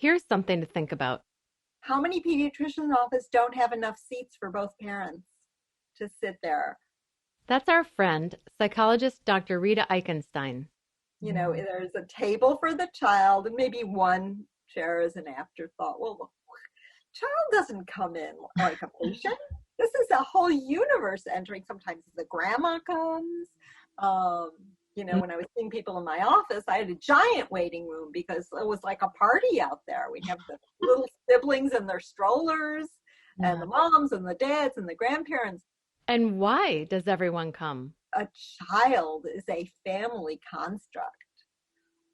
here's something to think about. How many pediatrician offices don't have enough seats for both parents to sit there? That's our friend, psychologist Dr. Rita Eichenstein. There's a table for the child and maybe one chair as an afterthought. Well, the child doesn't come in like a patient. This is a whole universe entering. Sometimes the grandma comes. When I was seeing people in my office, I had a giant waiting room because it was like a party out there. We'd have the little siblings and their strollers, and the moms and the dads and the grandparents. And why does everyone come? A child is a family construct.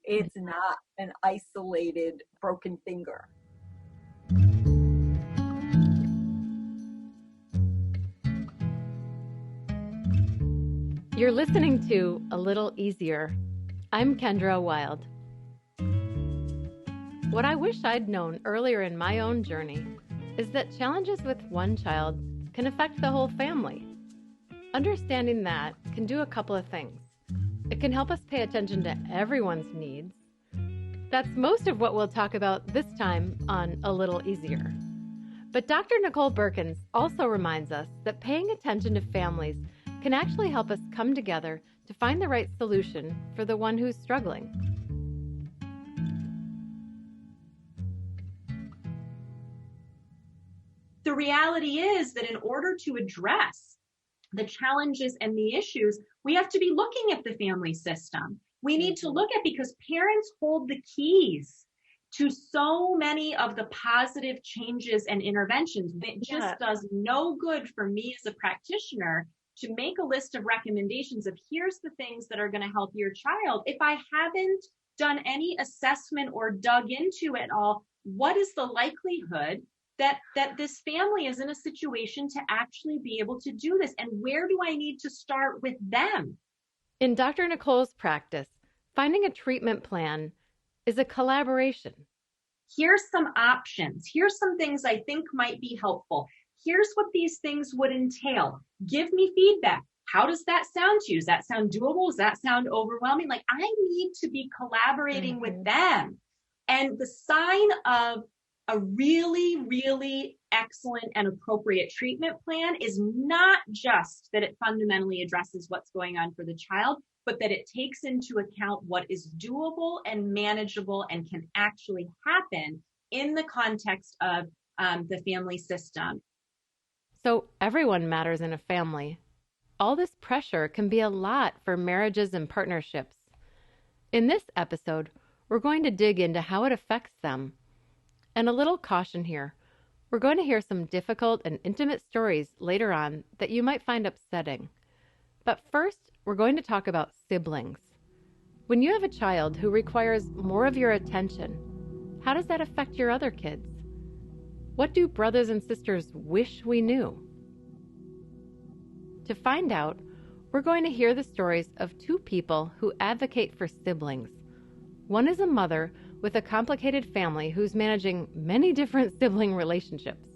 It's not an isolated broken finger. You're listening to A Little Easier. I'm Kendra Wild. What I wish I'd known earlier in my own journey is that challenges with one child can affect the whole family. Understanding that can do a couple of things. It can help us pay attention to everyone's needs. That's most of what we'll talk about this time on A Little Easier. But Dr. Nicole Berkins also reminds us that paying attention to families can actually help us come together to find the right solution for the one who's struggling. The reality is that in order to address the challenges and the issues, we have to be looking at the family system. We need to look at, because parents hold the keys to so many of the positive changes and interventions. It just does no good for me as a practitioner to make a list of recommendations of here's the things that are going to help your child. If I haven't done any assessment or dug into it all, what is the likelihood that this family is in a situation to actually be able to do this? And where do I need to start with them? In Dr. Nicole's practice, finding a treatment plan is a collaboration. Here's some options. Here's some things I think might be helpful. Here's what these things would entail. Give me feedback. How does that sound to you? Does that sound doable? Does that sound overwhelming? Like, I need to be collaborating with them. And the sign of a really, really excellent and appropriate treatment plan is not just that it fundamentally addresses what's going on for the child, but that it takes into account what is doable and manageable and can actually happen in the context of the family system. So everyone matters in a family. All this pressure can be a lot for marriages and partnerships. In this episode, we're going to dig into how it affects them. And a little caution here. We're going to hear some difficult and intimate stories later on that you might find upsetting. But first, we're going to talk about siblings. When you have a child who requires more of your attention, how does that affect your other kids? What do brothers and sisters wish we knew? To find out, we're going to hear the stories of two people who advocate for siblings. One is a mother with a complicated family who's managing many different sibling relationships.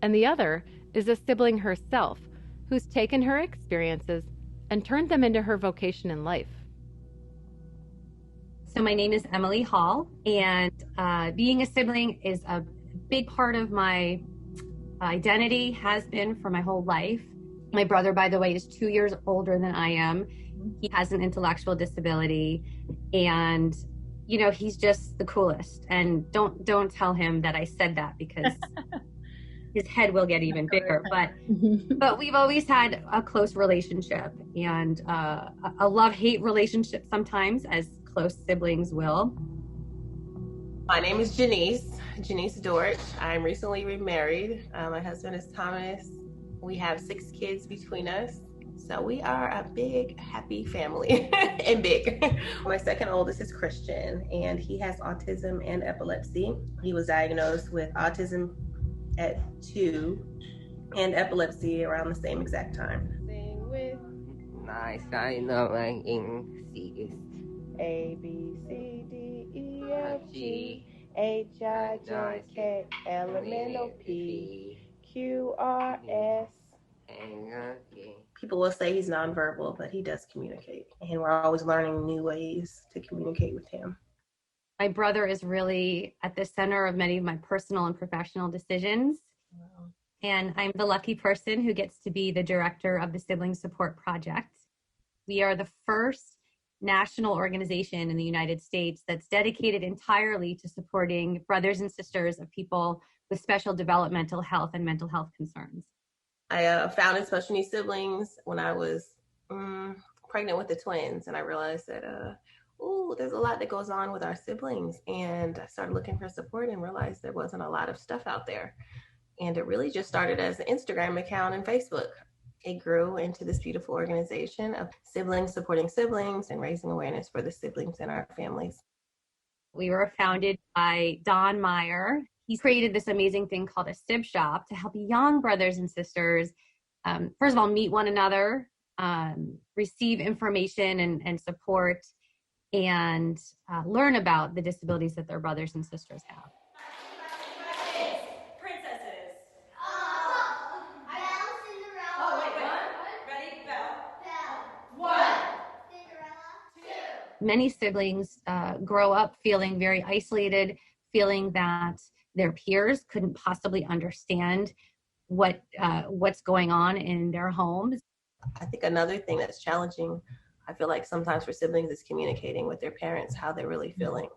And the other is a sibling herself who's taken her experiences and turned them into her vocation in life. So my name is Emily Holl, and being a sibling is a big part of my identity, has been for my whole life. My brother, by the way, is 2 years older than I am. He has an intellectual disability, and he's just the coolest. And don't tell him that I said that, because his head will get even bigger. But we've always had a close relationship, and a love-hate relationship sometimes, as close siblings will. My name is Jeniece Dorch. I'm recently remarried. My husband is Thomas. We have 6 kids between us. So we are a big, happy family and big. My second oldest is Christian, and he has autism and epilepsy. He was diagnosed with autism at 2 and epilepsy around the same exact time. Sing with my sign of my C is A, B, C, D, E, F, G, H, I, J, K, L, M, N, O, P, Q, R, S. People will say he's nonverbal, but he does communicate. And we're always learning new ways to communicate with him. My brother is really at the center of many of my personal and professional decisions. Wow. And I'm the lucky person who gets to be the director of the Sibling Support Project. We are the first national organization in the United States that's dedicated entirely to supporting brothers and sisters of people with special developmental health and mental health concerns. I founded Special Needs Siblings when I was pregnant with the twins, and I realized that there's a lot that goes on with our siblings, and I started looking for support and realized there wasn't a lot of stuff out there. And it really just started as an Instagram account and Facebook. It grew into this beautiful organization of siblings supporting siblings and raising awareness for the siblings in our families. We were founded by Don Meyer. He's created this amazing thing called a Sib Shop to help young brothers and sisters, first of all, meet one another, receive information and support, and learn about the disabilities that their brothers and sisters have. Princesses. Oh, Belle, Cinderella. Oh, wait, what? Ready? Belle. 1. Cinderella. 2. Many siblings grow up feeling very isolated, feeling that their peers couldn't possibly understand what's going on in their homes. I think another thing that's challenging, I feel like sometimes for siblings, is communicating with their parents how they're really feeling.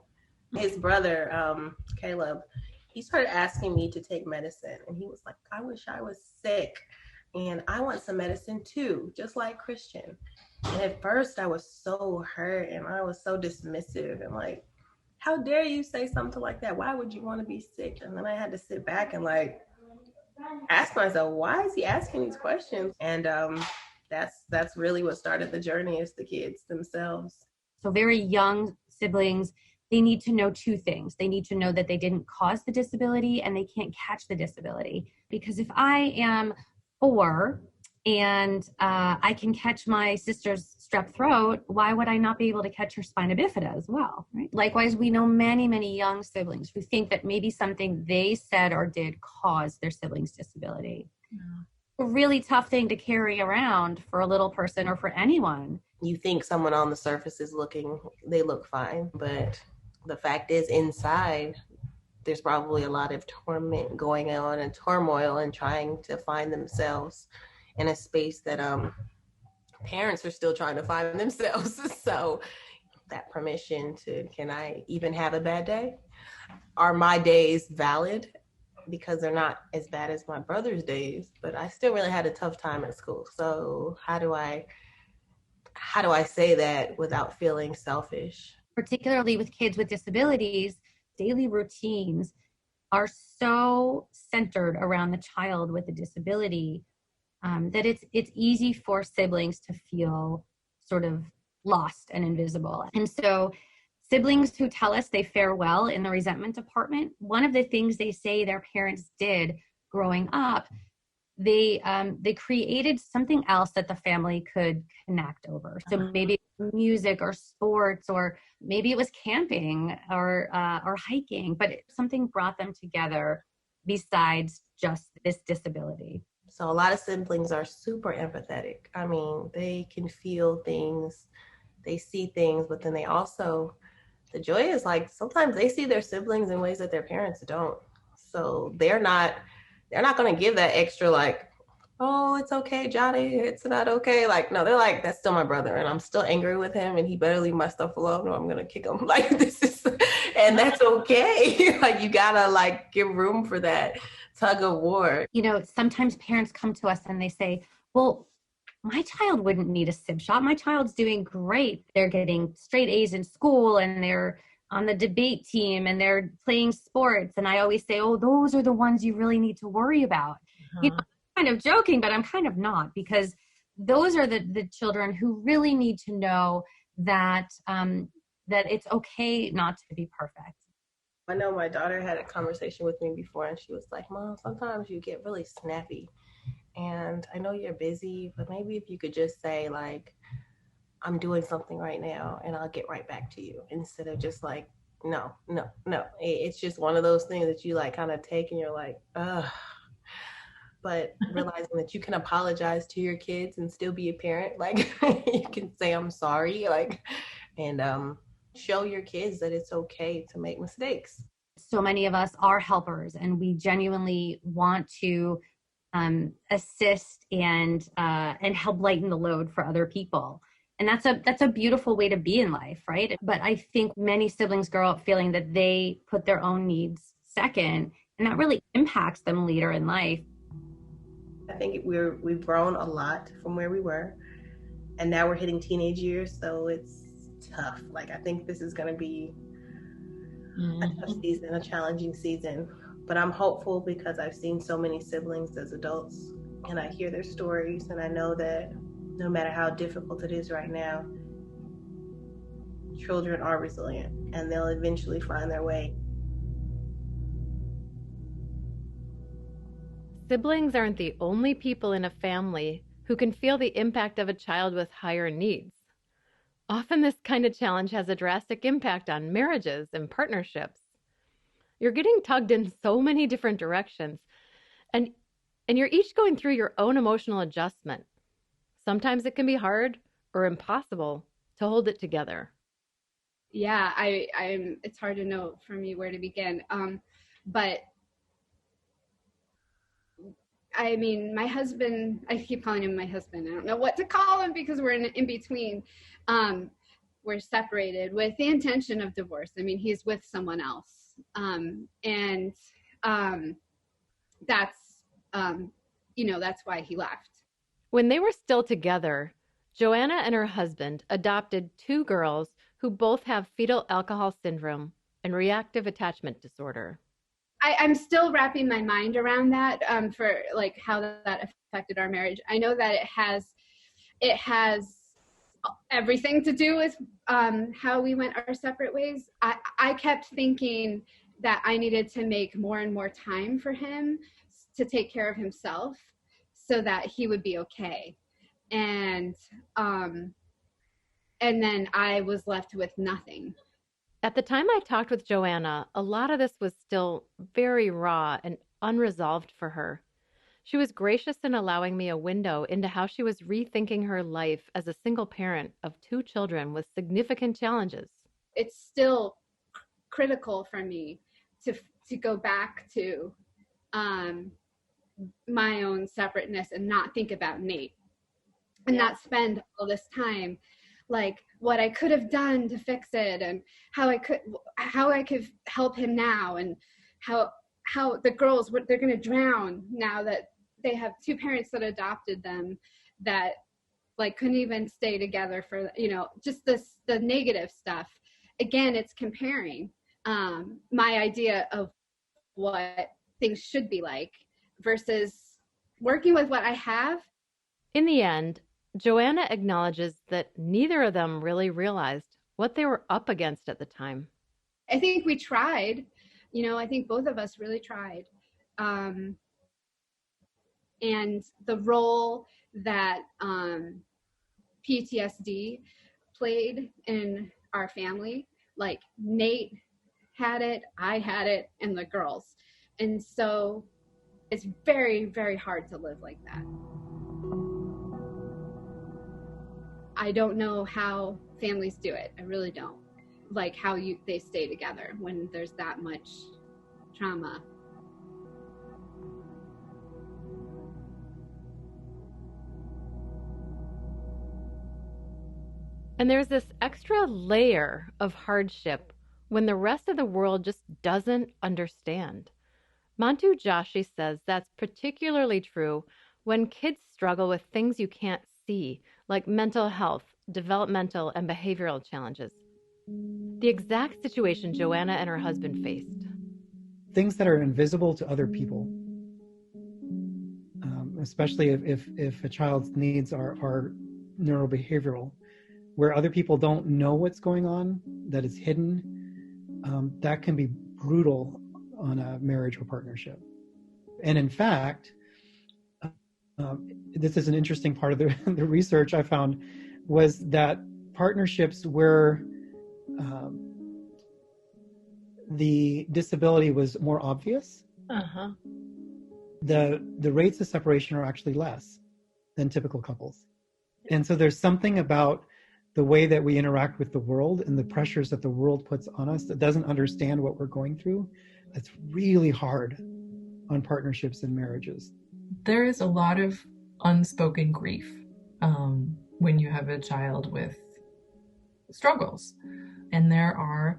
His brother, Caleb, he started asking me to take medicine, and he was like, I wish I was sick, and I want some medicine too, just like Christian. And at first I was so hurt, and I was so dismissive, and like, how dare you say something like that? Why would you want to be sick? And then I had to sit back and like ask myself, why is he asking these questions? And that's really what started the journey, is the kids themselves. So very young siblings, they need to know two things. They need to know that they didn't cause the disability, and they can't catch the disability. Because if I am 4 and I can catch my sister's strep throat, why would I not be able to catch her spina bifida as well? Right? Likewise, we know many, many young siblings who think that maybe something they said or did caused their sibling's disability. Yeah. A really tough thing to carry around for a little person or for anyone. You think someone on the surface they look fine, but the fact is inside, there's probably a lot of torment going on and turmoil and trying to find themselves in a space that parents are still trying to find themselves. So that permission to, can I even have a bad day? Are my days valid? Because they're not as bad as my brother's days, but I still really had a tough time at school. So how do I say that without feeling selfish? Particularly with kids with disabilities, daily routines are so centered around the child with a disability that it's easy for siblings to feel sort of lost and invisible. And so siblings who tell us they fare well in the resentment department, one of the things they say their parents did growing up, they created something else that the family could connect over. So maybe music or sports, or maybe it was camping or hiking, but something brought them together besides just this disability. So a lot of siblings are super empathetic. I mean, they can feel things, they see things, but then they also, the joy is like sometimes they see their siblings in ways that their parents don't. So they're not going to give that extra like, oh, it's okay, Johnny, it's not okay. Like, no, they're like, that's still my brother, and I'm still angry with him, and he better leave my stuff alone or I'm going to kick him. Like, this is, and that's okay. Like, you got to like give room for that tug of war. You know, sometimes parents come to us and they say, well, my child wouldn't need a Sib Shop. My child's doing great. They're getting straight A's in school, and they're on the debate team, and they're playing sports. And I always say, oh, those are the ones you really need to worry about. You know, I'm kind of joking, but I'm kind of not, because those are the children who really need to know that that it's okay not to be perfect. I know my daughter had a conversation with me before, and she was like, Mom, sometimes you get really snappy. And I know you're busy, but maybe if you could just say, like, I'm doing something right now and I'll get right back to you, instead of just like, no. It's just one of those things that you like kind of take and you're like, ugh. But realizing that you can apologize to your kids and still be a parent, like you can say, I'm sorry, like, and show your kids that it's okay to make mistakes. So many of us are helpers, and we genuinely want to assist and help lighten the load for other people. And that's a beautiful way to be in life, right? But I think many siblings grow up feeling that they put their own needs second, and that really impacts them later in life. I think we've grown a lot from where we were, and now we're hitting teenage years, so it's tough. Like, I think this is going to be a tough season, a challenging season. But I'm hopeful because I've seen so many siblings as adults, and I hear their stories, and I know that no matter how difficult it is right now, children are resilient, and they'll eventually find their way. Siblings aren't the only people in a family who can feel the impact of a child with higher needs. Often this kind of challenge has a drastic impact on marriages and partnerships. You're getting tugged in so many different directions, and you're each going through your own emotional adjustment. Sometimes it can be hard or impossible to hold it together. Yeah, it's hard to know for me where to begin. But I mean, my husband, I keep calling him my husband. I don't know what to call him because we're in between. We're separated with the intention of divorce. I mean, he's with someone else. That's why he left. When they were still together, Joanna and her husband adopted 2 girls who both have fetal alcohol syndrome and reactive attachment disorder. I'm still wrapping my mind around that for like how that affected our marriage. I know that it has everything to do with how we went our separate ways. I kept thinking that I needed to make more and more time for him to take care of himself so that he would be okay. And then I was left with nothing. At the time I talked with Joanna, a lot of this was still very raw and unresolved for her. She was gracious in allowing me a window into how she was rethinking her life as a single parent of 2 children with significant challenges. It's still critical for me to go back to my own separateness and not think about Nate and not spend all this time like what I could have done to fix it and how I could help him now, and how the girls, they're going to drown now that they have 2 parents that adopted them that like couldn't even stay together for, just the negative stuff. Again, it's comparing my idea of what things should be like versus working with what I have. In the end, Joanna acknowledges that neither of them really realized what they were up against at the time. I think we tried, I think both of us really tried. And the role that PTSD played in our family, like Nate had it, I had it, and the girls. And so it's very, very hard to live like that. I don't know how families do it. I really don't. Like how they stay together when there's that much trauma. And there's this extra layer of hardship when the rest of the world just doesn't understand. Mantu Joshi says that's particularly true when kids struggle with things you can't see, like mental health, developmental, and behavioral challenges. The exact situation Joanna and her husband faced. Things that are invisible to other people, especially if a child's needs are neurobehavioral, where other people don't know what's going on, that is hidden, that can be brutal on a marriage or partnership. And in fact, this is an interesting part of the research I found, was that partnerships where the disability was more obvious, the rates of separation are actually less than typical couples. And so there's something about the way that we interact with the world and the pressures that the world puts on us that doesn't understand what we're going through, that's really hard on partnerships and marriages. There is a lot of unspoken grief when you have a child with struggles, and there are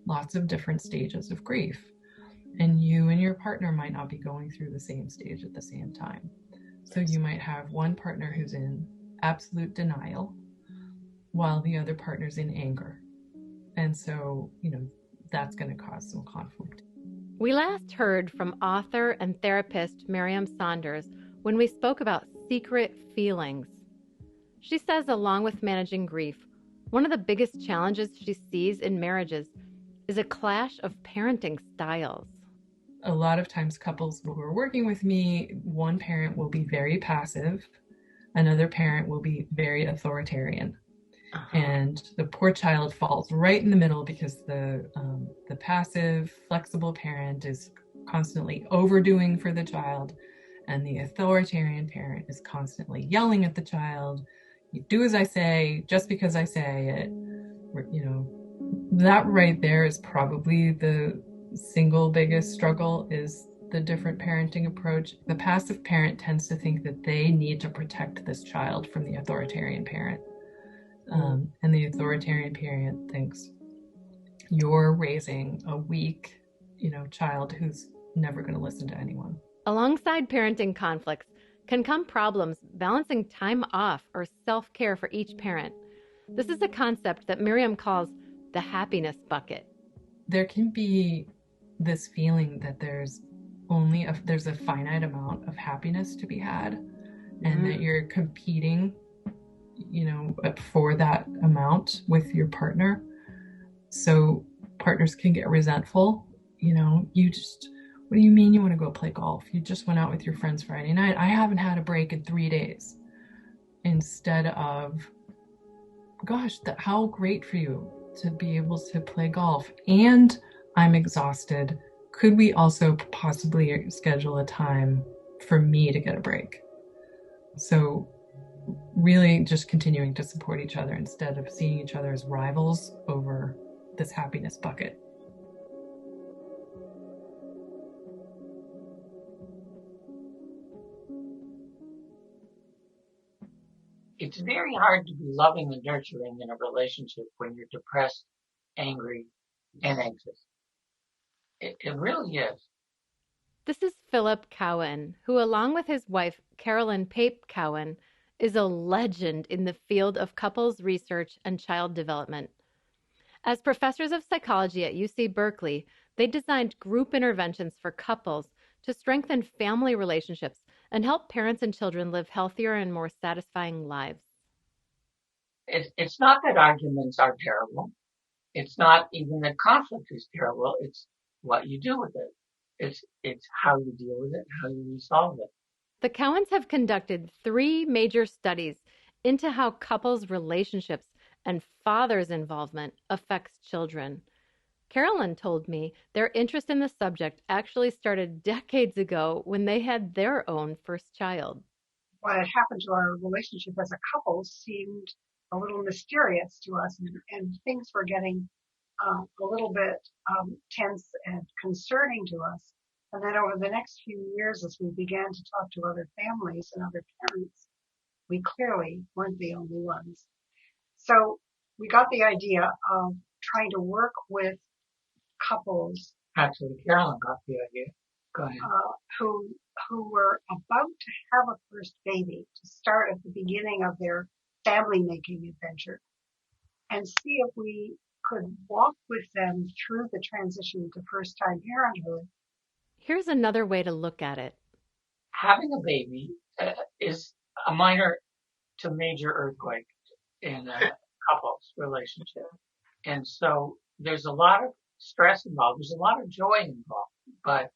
lots of different stages of grief, and you and your partner might not be going through the same stage at the same time. So you might have one partner who's in absolute denial while the other partner's in anger, and so that's going to cause some conflict. We last heard from author and therapist Miriam Saunders when we spoke about secret feelings. She says, along with managing grief, one of the biggest challenges she sees in marriages is a clash of parenting styles. A lot of times couples who are working with me, one parent will be very passive, another parent will be very authoritarian. And the poor child falls right in the middle because the passive, flexible parent is constantly overdoing for the child, and the authoritarian parent is constantly yelling at the child. You do as I say, just because I say it. That right there is probably the single biggest struggle, is the different parenting approach. The passive parent tends to think that they need to protect this child from the authoritarian parent. And the authoritarian parent thinks you're raising a weak, child who's never going to listen to anyone. Alongside parenting conflicts can come problems balancing time off or self-care for each parent. This is a concept that Miriam calls the happiness bucket. There can be this feeling that there's a finite amount of happiness to be had, and that you're competing for that amount with your partner. So partners can get resentful. What do you mean you want to go play golf? You just went out with your friends Friday night. I haven't had a break in 3 days. Instead of, gosh, how great for you to be able to play golf. And I'm exhausted. Could we also possibly schedule a time for me to get a break? So really just continuing to support each other instead of seeing each other as rivals over this happiness bucket. It's very hard to be loving and nurturing in a relationship when you're depressed, angry, and anxious. It really is. This is Philip Cowan, who, along with his wife, Carolyn Pape Cowan, is a legend in the field of couples research and child development. As professors of psychology at UC Berkeley, they designed group interventions for couples to strengthen family relationships and help parents and children live healthier and more satisfying lives. It's not that arguments are terrible. It's not even that conflict is terrible. It's what you do with it. It's how you deal with it, how you resolve it. The Cowans have conducted 3 major studies into how couples' relationships and fathers' involvement affects children. Carolyn told me their interest in the subject actually started decades ago when they had their own first child. What had happened to our relationship as a couple seemed a little mysterious to us, and things were getting a little bit tense and concerning to us. And then over the next few years, as we began to talk to other families and other parents, we clearly weren't the only ones. So we got the idea of trying to work with couples. Actually, Carolyn got the idea. Go ahead. Who were about to have a first baby, to start at the beginning of their family-making adventure, and see if we could walk with them through the transition to first-time parenthood. Here's another way to look at it. Having a baby is a minor to major earthquake in a couple's relationship. And so there's a lot of stress involved. There's a lot of joy involved. But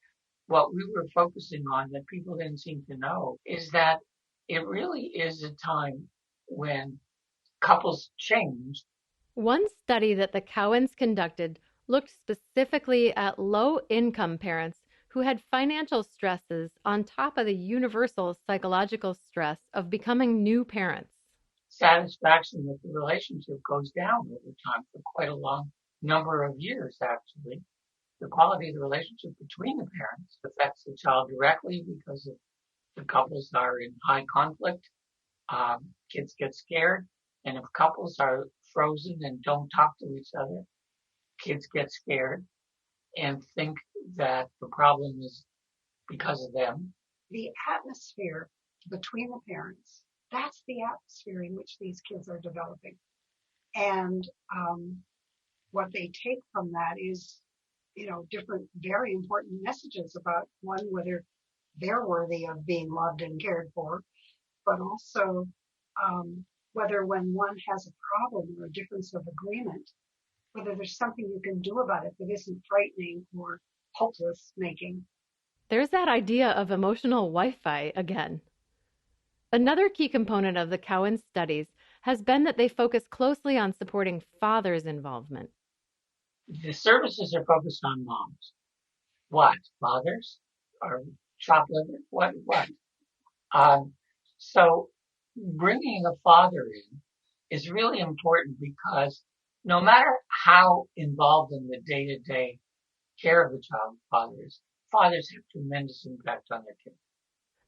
what we were focusing on that people didn't seem to know is that it really is a time when couples change. One study that the Cowans conducted looked specifically at low-income parents who had financial stresses on top of the universal psychological stress of becoming new parents. satisfaction with the relationship goes down over time for quite a long number of years, actually. The quality of the relationship between the parents affects the child directly because if the couples are in high conflict, kids get scared. And if couples are frozen and don't talk to each other, kids get scared and think that the problem is because of them. The atmosphere between the parents, that's the atmosphere in which these kids are developing. And what they take from that is, different, very important messages about one, whether they're worthy of being loved and cared for, but also whether when one has a problem or a difference of agreement, whether there's something you can do about it that isn't frightening or hopeless making. There's that idea of emotional Wi-Fi again. Another key component of the Cowan studies has been that they focus closely on supporting fathers' involvement. The services are focused on moms. What? Fathers? Or chopped liver? What? So bringing a father in is really important because no matter how involved in the day-to-day care of the child fathers have tremendous impact on their kids.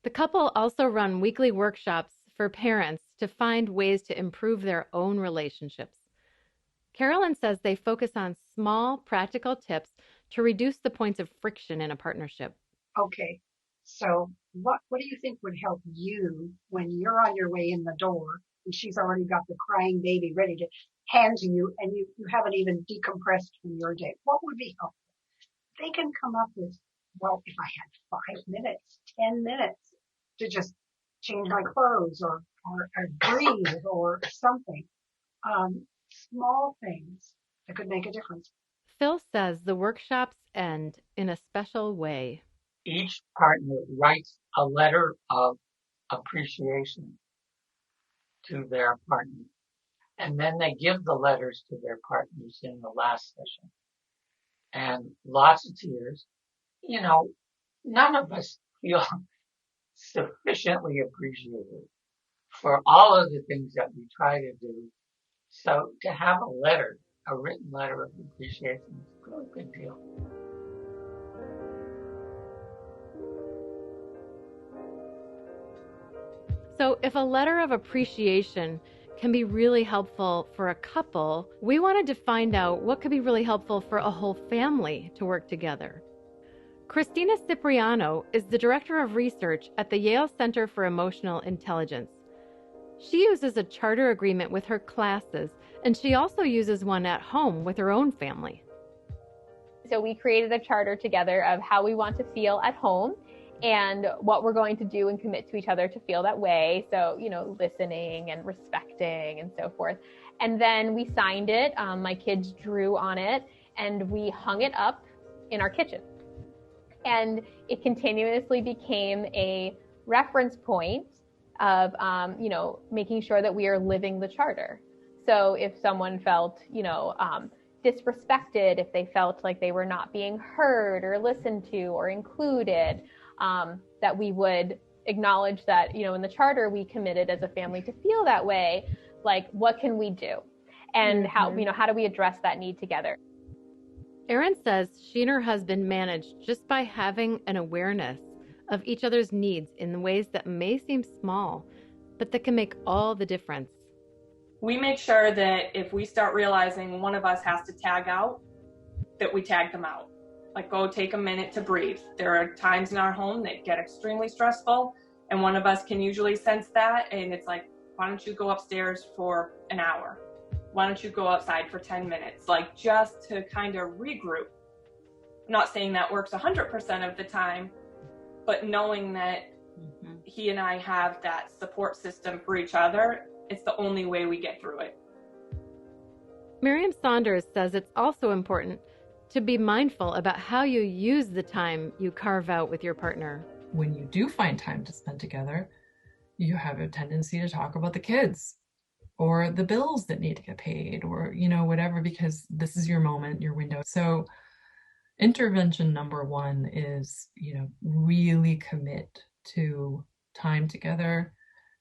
The couple also run weekly workshops for parents to find ways to improve their own relationships. Carolyn says they focus on small, practical tips to reduce the points of friction in a partnership. Okay, so what do you think would help you when you're on your way in the door and she's already got the crying baby ready to hand to you and you haven't even decompressed from your day? What would be helpful? They can come up with, well, if I had 5 minutes, 10 minutes to just change my clothes or breathe or something. Small things that could make a difference. Phil says the workshops end in a special way. Each partner writes a letter of appreciation to their partner, and then they give the letters to their partners in the last session. And lots of tears. None of us feel sufficiently appreciated for all of the things that we try to do. So to have a written letter of appreciation is a really big deal. So if a letter of appreciation can be really helpful for a couple, we wanted to find out what could be really helpful for a whole family to work together. Christina Cipriano is the Director of Research at the Yale Center for Emotional Intelligence. She uses a charter agreement with her classes, and she also uses one at home with her own family. So we created a charter together of how we want to feel at home and what we're going to do and commit to each other to feel that way. So, listening and respecting and so forth. And then we signed it. My kids drew on it and we hung it up in our kitchen. And it continuously became a reference point of, making sure that we are living the charter. So if someone felt, disrespected, if they felt like they were not being heard or listened to or included, that we would acknowledge that, in the charter, we committed as a family to feel that way. Like, what can we do? And how do we address that need together? Erin says she and her husband managed just by having an awareness of each other's needs in ways that may seem small, but that can make all the difference. We make sure that if we start realizing one of us has to tag out, that we tag them out. Like, go take a minute to breathe. There are times in our home that get extremely stressful, and one of us can usually sense that, and it's like, why don't you go upstairs for an hour? Why don't you go outside for 10 minutes? Like, just to kind of regroup. I'm not saying that works 100% of the time, but knowing that he and I have that support system for each other, it's the only way we get through it. Miriam Saunders says it's also important to be mindful about how you use the time you carve out with your partner. When you do find time to spend together, you have a tendency to talk about the kids or the bills that need to get paid or, whatever, because this is your moment, your window. So intervention number one is, really commit to time together,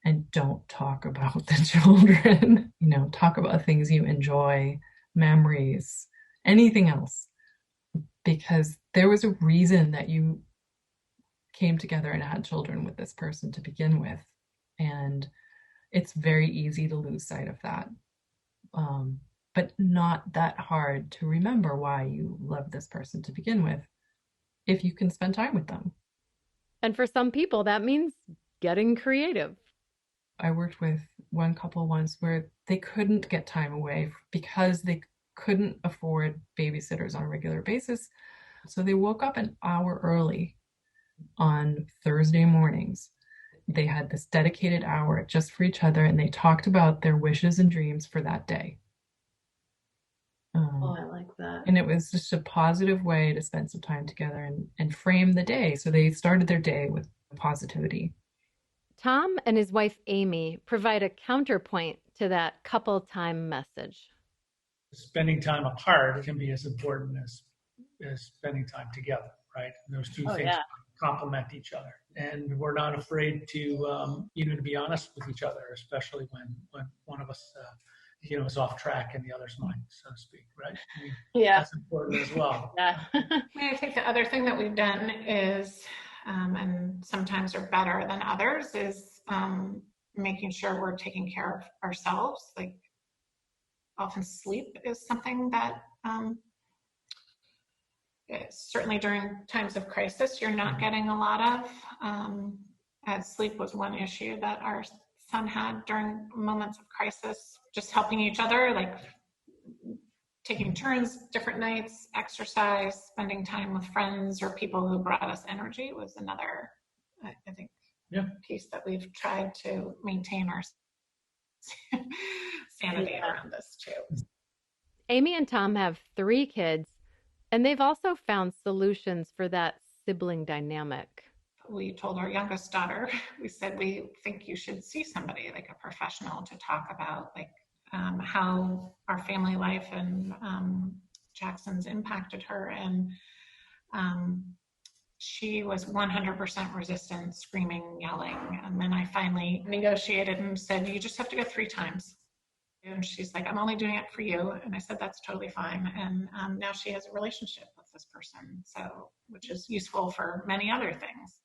and don't talk about the children. Talk about things you enjoy, memories, anything else, because there was a reason that you came together and had children with this person to begin with. And it's very easy to lose sight of that. But not that hard to remember why you love this person to begin with, if you can spend time with them. And for some people, that means getting creative. I worked with one couple once where they couldn't get time away because they couldn't afford babysitters on a regular basis. So they woke up an hour early on Thursday mornings. They had this dedicated hour just for each other, and they talked about their wishes and dreams for that day. I like that. And it was just a positive way to spend some time together and frame the day. So they started their day with positivity. Tom and his wife, Amy, provide a counterpoint to that couple time message. Spending time apart can be as important as spending time together, right? And those two things complement each other. And we're not afraid to, to be honest with each other, especially when one of us, is off track in the other's mind, so to speak, right? That's important as well. I think the other thing that we've done is, and sometimes are better than others, is making sure we're taking care of ourselves. Like, often sleep is something that certainly during times of crisis you're not getting a lot of. As sleep was one issue that our son had during moments of crisis. Just helping each other, like taking turns, different nights, exercise, spending time with friends or people who brought us energy was another, I think, piece that we've tried to maintain our sanity around this too. Amy and Tom have 3 kids, and they've also found solutions for that sibling dynamic. We told our youngest daughter, we said, we think you should see somebody, like a professional, to talk about how our family life and Jackson's impacted her. And she was 100% resistant, screaming, yelling. And then I finally negotiated and said, you just have to go 3 times. And she's like, I'm only doing it for you. And I said, that's totally fine. And now she has a relationship with this person, which is useful for many other things.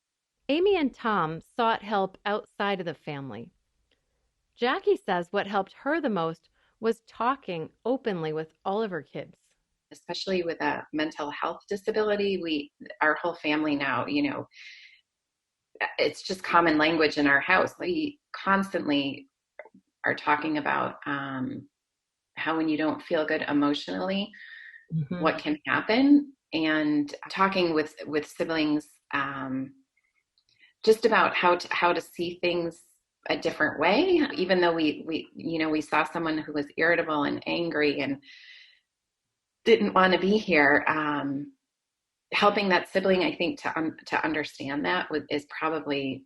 Amy and Tom sought help outside of the family. Jackie says what helped her the most was talking openly with all of her kids. Especially with a mental health disability, our whole family now, it's just common language in our house. We constantly are talking about how when you don't feel good emotionally, what can happen, and talking with siblings just about how to see things a different way. Even though we saw someone who was irritable and angry and didn't want to be here, helping that sibling, I think, to understand that is probably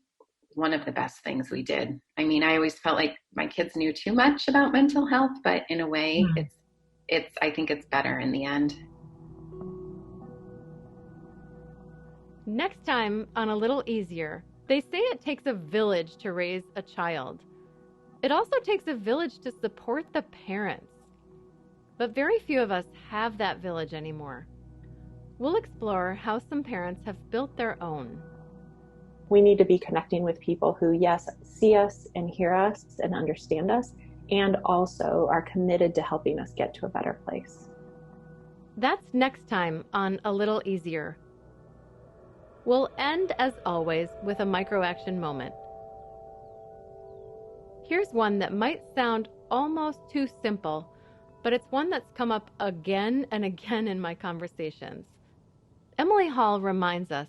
one of the best things we did. I mean, I always felt like my kids knew too much about mental health, but in a way, I think it's better in the end. Next time on A Little Easier, they say it takes a village to raise a child. It also takes a village to support the parents. But very few of us have that village anymore. We'll explore how some parents have built their own. We need to be connecting with people who, yes, see us and hear us and understand us, and also are committed to helping us get to a better place. That's next time on A Little Easier. We'll end, as always, with a micro-action moment. Here's one that might sound almost too simple, but it's one that's come up again and again in my conversations. Emily Holl reminds us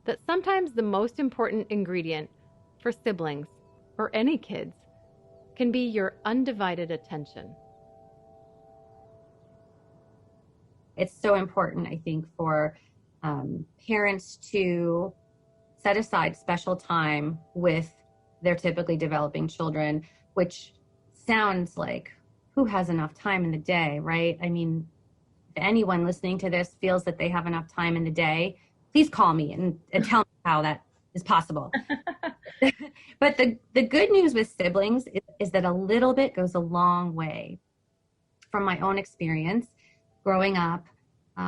that sometimes the most important ingredient for siblings, or any kids, can be your undivided attention. It's so important, I think, for parents to set aside special time with their typically developing children, which sounds like, who has enough time in the day, right? I mean, if anyone listening to this feels that they have enough time in the day, please call me and tell me how that is possible. But the good news with siblings is that a little bit goes a long way. From my own experience, growing up,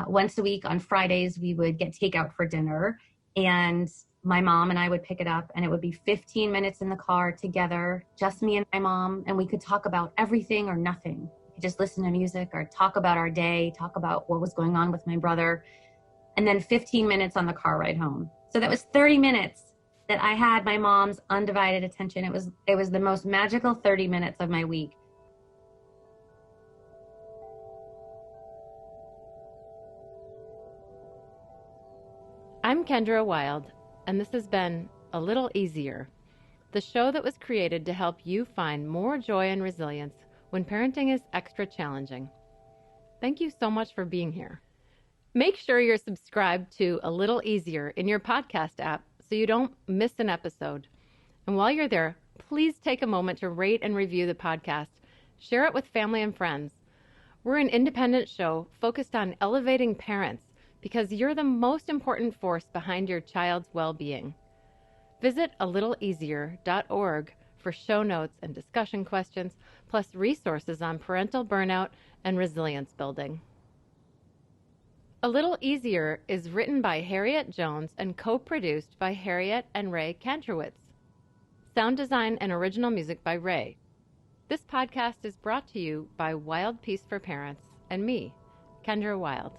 once a week on Fridays, we would get takeout for dinner, and my mom and I would pick it up, and it would be 15 minutes in the car together, just me and my mom, and we could talk about everything or nothing. We could just listen to music or talk about our day, talk about what was going on with my brother, and then 15 minutes on the car ride home. So that was 30 minutes that I had my mom's undivided attention. It was the most magical 30 minutes of my week. I'm Kendra Wild, and this has been A Little Easier, the show that was created to help you find more joy and resilience when parenting is extra challenging. Thank you so much for being here. Make sure you're subscribed to A Little Easier in your podcast app so you don't miss an episode. And while you're there, please take a moment to rate and review the podcast. Share it with family and friends. We're an independent show focused on elevating parents because you're the most important force behind your child's well-being. Visit alittleeasier.org for show notes and discussion questions, plus resources on parental burnout and resilience building. A Little Easier is written by Harriet Jones and co-produced by Harriet and Ray Kantrowitz. Sound design and original music by Ray. This podcast is brought to you by Wild Peace for Parents and me, Kendra Wild.